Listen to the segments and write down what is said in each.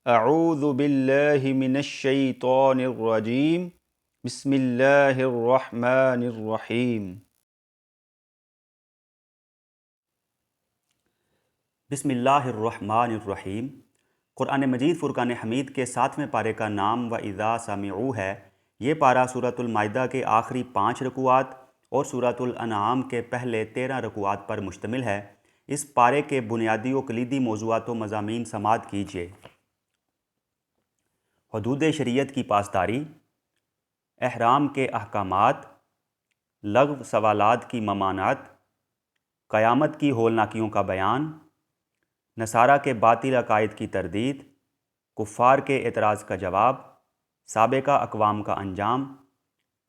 اعوذ باللہ من الشیطان الرجیم بسم اللہ الرحمن الرحیم۔ بسم اللہ الرحمن الرحیم۔ قرآن مجید فرقان حمید کے 7ویں پارے کا نام وَإِذَا سَمِعُوا ہے۔ یہ پارہ سورۃ المائدہ کے آخری 5 رکوعات اور سورۃ الانعام کے پہلے 13 رکوعات پر مشتمل ہے۔ اس پارے کے بنیادی و کلیدی موضوعات و مضامین سماعت کیجیے۔ حدود شریعت کی پاسداری، احرام کے احکامات، لغو سوالات کی ممانعت، قیامت کی ہولناکیوں کا بیان، نصارہ کے باطل عقائد کی تردید، کفار کے اعتراض کا جواب، سابقہ اقوام کا انجام،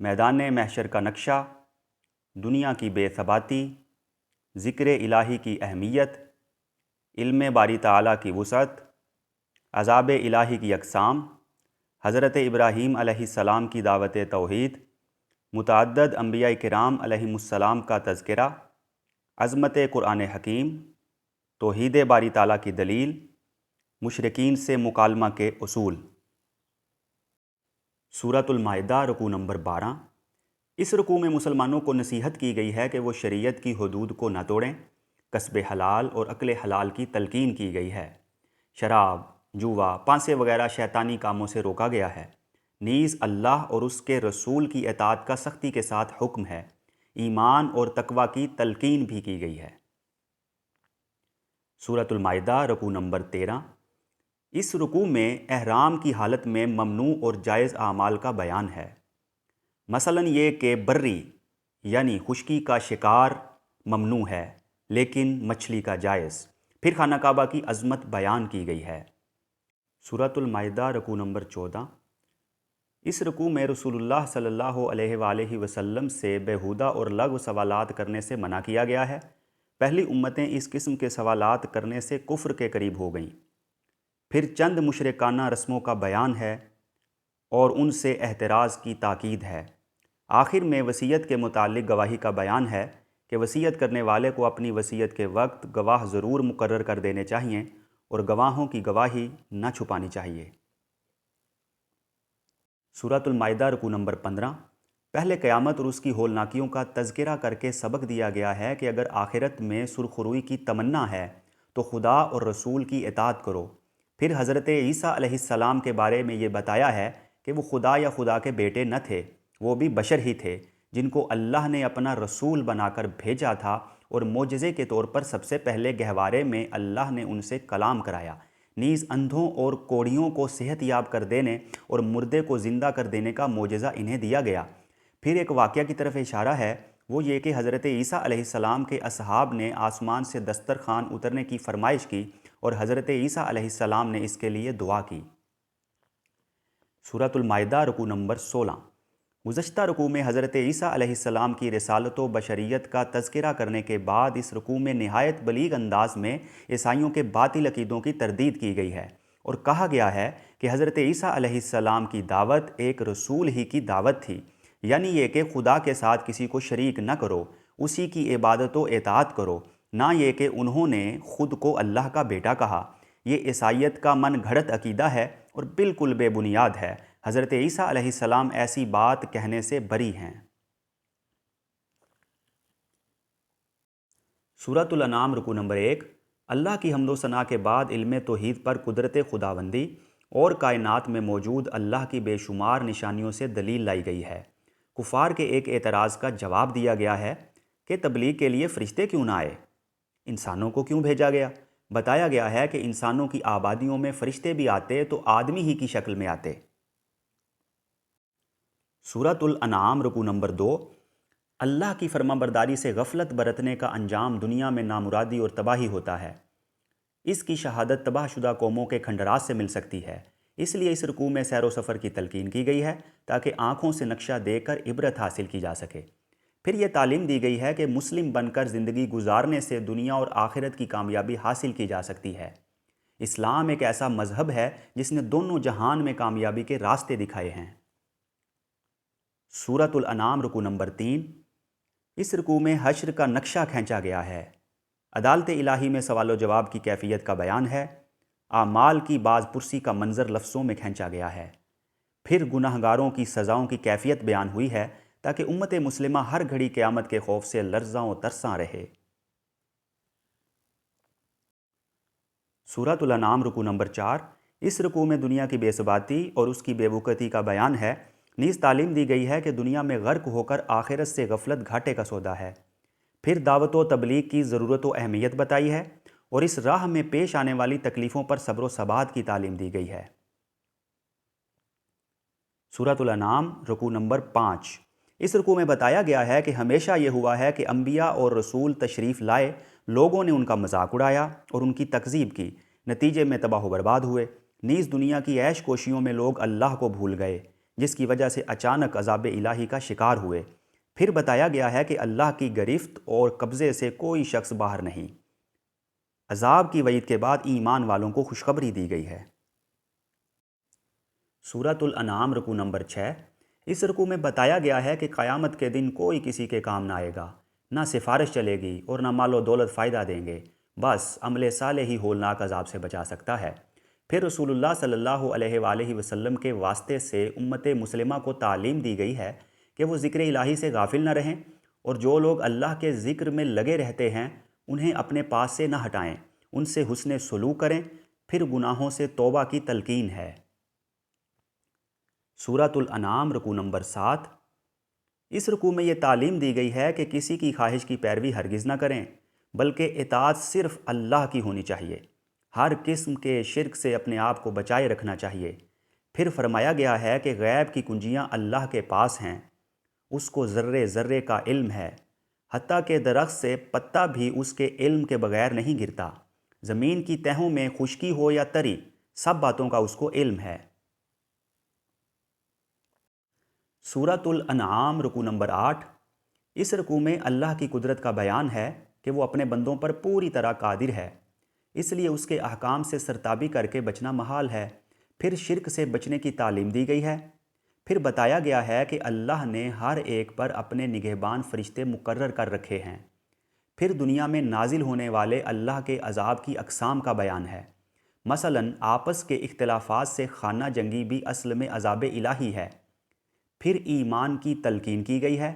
میدان محشر کا نقشہ، دنیا کی بے ثباتی، ذکر الہی کی اہمیت، علم باری تعالیٰ کی وسعت، عذاب الہی کی اقسام، حضرت ابراہیم علیہ السلام کی دعوت توحید، متعدد انبیاء کرام علیہم السلام کا تذکرہ، عظمت قرآن حکیم، توحید باری تعالیٰ کی دلیل، مشرکین سے مکالمہ کے اصول۔ سورۃ المائدہ رکوع نمبر 12۔ اس رکوع میں مسلمانوں کو نصیحت کی گئی ہے کہ وہ شریعت کی حدود کو نہ توڑیں۔ کسب حلال اور عقل حلال کی تلقین کی گئی ہے۔ شراب، جوا، پانسے وغیرہ شیطانی کاموں سے روکا گیا ہے۔ نیز اللہ اور اس کے رسول کی اطاعت کا سختی کے ساتھ حکم ہے۔ ایمان اور تقوی کی تلقین بھی کی گئی ہے۔ سورۃ المائدہ رکوع نمبر 13۔ اس رکوع میں احرام کی حالت میں ممنوع اور جائز اعمال کا بیان ہے۔ مثلا یہ کہ بری یعنی خشکی کا شکار ممنوع ہے لیکن مچھلی کا جائز۔ پھر خانہ کعبہ کی عظمت بیان کی گئی ہے۔ سورۃ المائدہ رکوع نمبر 14۔ اس رکوع میں رسول اللہ صلی اللہ علیہ وآلہ وسلم سے بیہودہ اور لغو سوالات کرنے سے منع کیا گیا ہے۔ پہلی امتیں اس قسم کے سوالات کرنے سے کفر کے قریب ہو گئیں۔ پھر چند مشرکانہ رسموں کا بیان ہے اور ان سے احتراز کی تاکید ہے۔ آخر میں وصیت کے متعلق گواہی کا بیان ہے کہ وصیت کرنے والے کو اپنی وصیت کے وقت گواہ ضرور مقرر کر دینے چاہئیں اور گواہوں کی گواہی نہ چھپانی چاہیے۔ سورۃ المائدہ رکوع نمبر 15۔ پہلے قیامت اور اس کی ہولناکیوں کا تذکرہ کر کے سبق دیا گیا ہے کہ اگر آخرت میں سرخروئی کی تمنا ہے تو خدا اور رسول کی اطاعت کرو۔ پھر حضرت عیسیٰ علیہ السلام کے بارے میں یہ بتایا ہے کہ وہ خدا یا خدا کے بیٹے نہ تھے، وہ بھی بشر ہی تھے جن کو اللہ نے اپنا رسول بنا کر بھیجا تھا، اور معجزے کے طور پر سب سے پہلے گہوارے میں اللہ نے ان سے کلام کرایا۔ نیز اندھوں اور کوڑیوں کو صحت یاب کر دینے اور مردے کو زندہ کر دینے کا معجزہ انہیں دیا گیا۔ پھر ایک واقعہ کی طرف اشارہ ہے، وہ یہ کہ حضرت عیسیٰ علیہ السلام کے اصحاب نے آسمان سے دسترخوان اترنے کی فرمائش کی اور حضرت عیسیٰ علیہ السلام نے اس کے لیے دعا کی۔ سورۃ المائدہ رکوع نمبر 16۔ گزشتہ رکوع میں حضرت عیسیٰ علیہ السلام کی رسالت و بشریت کا تذکرہ کرنے کے بعد اس رکوع میں نہایت بلیغ انداز میں عیسائیوں کے باطل عقیدوں کی تردید کی گئی ہے اور کہا گیا ہے کہ حضرت عیسیٰ علیہ السلام کی دعوت ایک رسول ہی کی دعوت تھی، یعنی یہ کہ خدا کے ساتھ کسی کو شریک نہ کرو، اسی کی عبادت و اطاعت کرو، نہ یہ کہ انہوں نے خود کو اللہ کا بیٹا کہا۔ یہ عیسائیت کا من گھڑت عقیدہ ہے اور بالکل بے بنیاد ہے۔ حضرت عیسیٰ علیہ السلام ایسی بات کہنے سے بری ہیں۔ سورۃ الانعام رکوع نمبر 1۔ اللہ کی حمد و ثنا کے بعد علم توحید پر قدرت خداوندی اور کائنات میں موجود اللہ کی بے شمار نشانیوں سے دلیل لائی گئی ہے۔ کفار کے ایک اعتراض کا جواب دیا گیا ہے کہ تبلیغ کے لیے فرشتے کیوں نہ آئے، انسانوں کو کیوں بھیجا گیا؟ بتایا گیا ہے کہ انسانوں کی آبادیوں میں فرشتے بھی آتے تو آدمی ہی کی شکل میں آتے۔ سورۃ الانعام رکوع نمبر 2۔ اللہ کی فرما برداری سے غفلت برتنے کا انجام دنیا میں نامرادی اور تباہی ہوتا ہے۔ اس کی شہادت تباہ شدہ قوموں کے کھنڈرات سے مل سکتی ہے۔ اس لیے اس رکوع میں سیر و سفر کی تلقین کی گئی ہے تاکہ آنکھوں سے نقشہ دیکھ کر عبرت حاصل کی جا سکے۔ پھر یہ تعلیم دی گئی ہے کہ مسلم بن کر زندگی گزارنے سے دنیا اور آخرت کی کامیابی حاصل کی جا سکتی ہے۔ اسلام ایک ایسا مذہب ہے جس نے دونوں جہان میں کامیابی کے راستے دکھائے ہیں۔ سورۃ الانعام رکوع نمبر 3۔ اس رکوع میں حشر کا نقشہ کھینچا گیا ہے۔ عدالت الہی میں سوال و جواب کی کیفیت کا بیان ہے۔ اعمال کی باز پرسی کا منظر لفظوں میں کھینچا گیا ہے۔ پھر گناہ گاروں کی سزاؤں کی کیفیت بیان ہوئی ہے تاکہ امت مسلمہ ہر گھڑی قیامت کے خوف سے لرزاں و ترساں رہے۔ سورۃ الانعام رکوع نمبر 4۔ اس رکوع میں دنیا کی بے ثباتی اور اس کی بے وقتی کا بیان ہے، نیز تعلیم دی گئی ہے کہ دنیا میں غرق ہو کر آخرت سے غفلت گھاٹے کا سودا ہے۔ پھر دعوت و تبلیغ کی ضرورت و اہمیت بتائی ہے اور اس راہ میں پیش آنے والی تکلیفوں پر صبر و ثبات کی تعلیم دی گئی ہے۔ سورۃ الانعام رکوع نمبر 5۔ اس رکوع میں بتایا گیا ہے کہ ہمیشہ یہ ہوا ہے کہ انبیاء اور رسول تشریف لائے، لوگوں نے ان کا مذاق اڑایا اور ان کی تکذیب کی، نتیجے میں تباہ و برباد ہوئے۔ نیز دنیا کی عیش کوشیوں میں لوگ اللہ کو بھول گئے، جس کی وجہ سے اچانک عذاب الہی کا شکار ہوئے۔ پھر بتایا گیا ہے کہ اللہ کی گرفت اور قبضے سے کوئی شخص باہر نہیں۔ عذاب کی وعید کے بعد ایمان والوں کو خوشخبری دی گئی ہے۔ سورۃ الانعام رکوع نمبر 6۔ اس رکوع میں بتایا گیا ہے کہ قیامت کے دن کوئی کسی کے کام نہ آئے گا، نہ سفارش چلے گی اور نہ مال و دولت فائدہ دیں گے، بس عمل صالح ہی ہولناک عذاب سے بچا سکتا ہے۔ پھر رسول اللہ صلی اللہ علیہ وآلہ وسلم کے واسطے سے امت مسلمہ کو تعلیم دی گئی ہے کہ وہ ذکر الہی سے غافل نہ رہیں، اور جو لوگ اللہ کے ذکر میں لگے رہتے ہیں انہیں اپنے پاس سے نہ ہٹائیں، ان سے حسن سلوک کریں۔ پھر گناہوں سے توبہ کی تلقین ہے۔ سورۃ الانعام رکوع نمبر 7۔ اس رکوع میں یہ تعلیم دی گئی ہے کہ کسی کی خواہش کی پیروی ہرگز نہ کریں، بلکہ اطاعت صرف اللہ کی ہونی چاہیے۔ ہر قسم کے شرک سے اپنے آپ کو بچائے رکھنا چاہیے۔ پھر فرمایا گیا ہے کہ غیب کی کنجیاں اللہ کے پاس ہیں، اس کو ذرے ذرے کا علم ہے، حتیٰ کہ درخت سے پتا بھی اس کے علم کے بغیر نہیں گرتا، زمین کی تہوں میں خشکی ہو یا تری، سب باتوں کا اس کو علم ہے۔ سورۃ الانعام رکوع نمبر 8۔ اس رکوع میں اللہ کی قدرت کا بیان ہے کہ وہ اپنے بندوں پر پوری طرح قادر ہے، اس لیے اس کے احکام سے سرتابی کر کے بچنا محال ہے۔ پھر شرک سے بچنے کی تعلیم دی گئی ہے۔ پھر بتایا گیا ہے کہ اللہ نے ہر ایک پر اپنے نگہبان فرشتے مقرر کر رکھے ہیں۔ پھر دنیا میں نازل ہونے والے اللہ کے عذاب کی اقسام کا بیان ہے۔ مثلاً آپس کے اختلافات سے خانہ جنگی بھی اصل میں عذاب الہی ہے۔ پھر ایمان کی تلقین کی گئی ہے،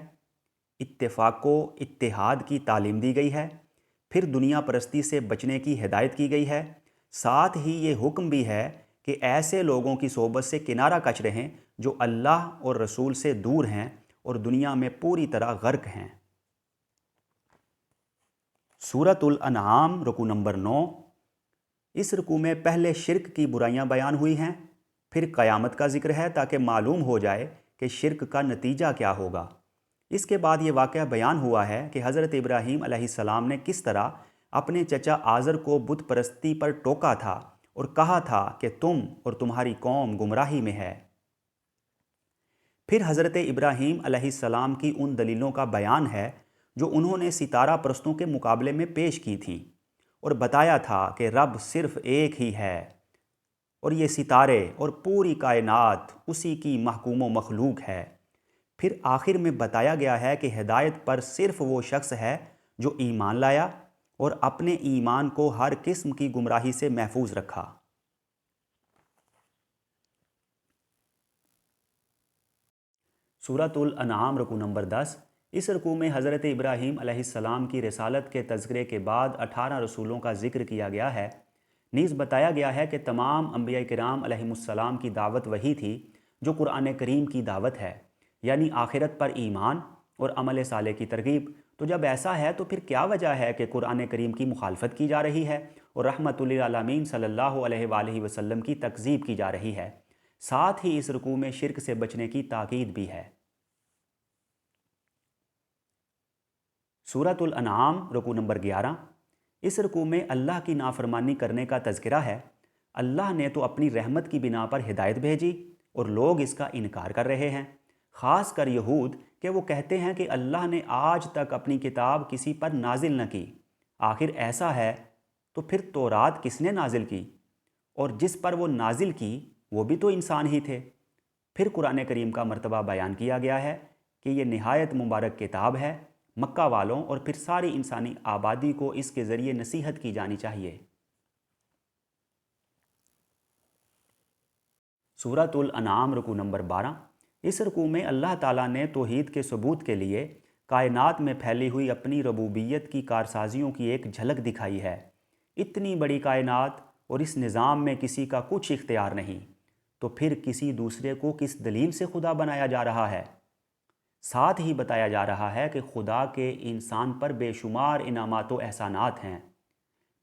اتفاق و اتحاد کی تعلیم دی گئی ہے۔ پھر دنیا پرستی سے بچنے کی ہدایت کی گئی ہے۔ ساتھ ہی یہ حکم بھی ہے کہ ایسے لوگوں کی صحبت سے کنارہ کش رہیں جو اللہ اور رسول سے دور ہیں اور دنیا میں پوری طرح غرق ہیں۔ سورۃ الانعام رکوع نمبر 9۔ اس رکوع میں پہلے شرک کی برائیاں بیان ہوئی ہیں، پھر قیامت کا ذکر ہے تاکہ معلوم ہو جائے کہ شرک کا نتیجہ کیا ہوگا۔ اس کے بعد یہ واقعہ بیان ہوا ہے کہ حضرت ابراہیم علیہ السلام نے کس طرح اپنے چچا آزر کو بت پرستی پر ٹوکا تھا اور کہا تھا کہ تم اور تمہاری قوم گمراہی میں ہے۔ پھر حضرت ابراہیم علیہ السلام کی ان دلیلوں کا بیان ہے جو انہوں نے ستارہ پرستوں کے مقابلے میں پیش کی تھیں، اور بتایا تھا کہ رب صرف ایک ہی ہے اور یہ ستارے اور پوری کائنات اسی کی محکوم و مخلوق ہے۔ پھر آخر میں بتایا گیا ہے کہ ہدایت پر صرف وہ شخص ہے جو ایمان لایا اور اپنے ایمان کو ہر قسم کی گمراہی سے محفوظ رکھا۔ سورۃ الانعام رکوع نمبر 10۔ اس رکوع میں حضرت ابراہیم علیہ السلام کی رسالت کے تذکرے کے بعد 18 رسولوں کا ذکر کیا گیا ہے۔ نیز بتایا گیا ہے کہ تمام انبیاء کرام علیہم السلام کی دعوت وہی تھی جو قرآن کریم کی دعوت ہے، یعنی آخرت پر ایمان اور عمل صالح کی ترغیب۔ تو جب ایسا ہے تو پھر کیا وجہ ہے کہ قرآن کریم کی مخالفت کی جا رہی ہے اور رحمت للعالمین صلی اللہ علیہ وآلہ وسلم کی تکذیب کی جا رہی ہے؟ ساتھ ہی اس رکوع میں شرک سے بچنے کی تاکید بھی ہے۔ سورۃ الانعام رکوع نمبر 11۔ اس رکوع میں اللہ کی نافرمانی کرنے کا تذکرہ ہے۔ اللہ نے تو اپنی رحمت کی بنا پر ہدایت بھیجی اور لوگ اس کا انکار کر رہے ہیں، خاص کر یہود کہ وہ کہتے ہیں کہ اللہ نے آج تک اپنی کتاب کسی پر نازل نہ کی۔ آخر ایسا ہے تو پھر تورات کس نے نازل کی؟ اور جس پر وہ نازل کی وہ بھی تو انسان ہی تھے۔ پھر قرآن کریم کا مرتبہ بیان کیا گیا ہے کہ یہ نہایت مبارک کتاب ہے، مکہ والوں اور پھر ساری انسانی آبادی کو اس کے ذریعے نصیحت کی جانی چاہیے۔ سورۃ الانعام رکوع نمبر 12۔ اس رکوع میں اللہ تعالیٰ نے توحید کے ثبوت کے لیے کائنات میں پھیلی ہوئی اپنی ربوبیت کی کارسازیوں کی ایک جھلک دکھائی ہے۔ اتنی بڑی کائنات اور اس نظام میں کسی کا کچھ اختیار نہیں، تو پھر کسی دوسرے کو کس دلیل سے خدا بنایا جا رہا ہے؟ ساتھ ہی بتایا جا رہا ہے کہ خدا کے انسان پر بے شمار انعامات و احسانات ہیں۔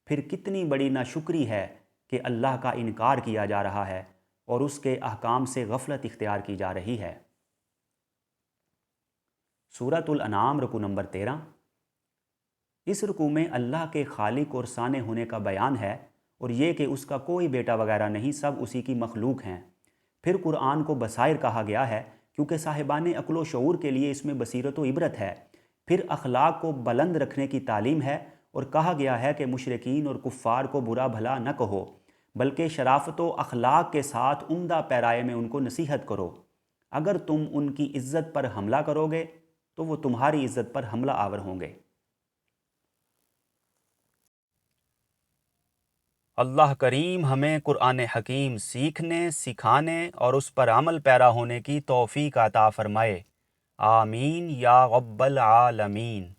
پھر کتنی بڑی ناشکری ہے کہ اللہ کا انکار کیا جا رہا ہے اور اس کے احکام سے غفلت اختیار کی جا رہی ہے۔ سورۃ الانعام رکوع نمبر 13۔ اس رکوع میں اللہ کے خالق اور صانع ہونے کا بیان ہے اور یہ کہ اس کا کوئی بیٹا وغیرہ نہیں، سب اسی کی مخلوق ہیں۔ پھر قرآن کو بصائر کہا گیا ہے کیونکہ صاحبان عقل و شعور کے لیے اس میں بصیرت و عبرت ہے۔ پھر اخلاق کو بلند رکھنے کی تعلیم ہے اور کہا گیا ہے کہ مشرکین اور کفار کو برا بھلا نہ کہو، بلکہ شرافت و اخلاق کے ساتھ عمدہ پیرائے میں ان کو نصیحت کرو۔ اگر تم ان کی عزت پر حملہ کرو گے تو وہ تمہاری عزت پر حملہ آور ہوں گے۔ اللہ کریم ہمیں قرآن حکیم سیکھنے، سکھانے اور اس پر عمل پیرا ہونے کی توفیق عطا فرمائے۔ آمین یا رب العالمین۔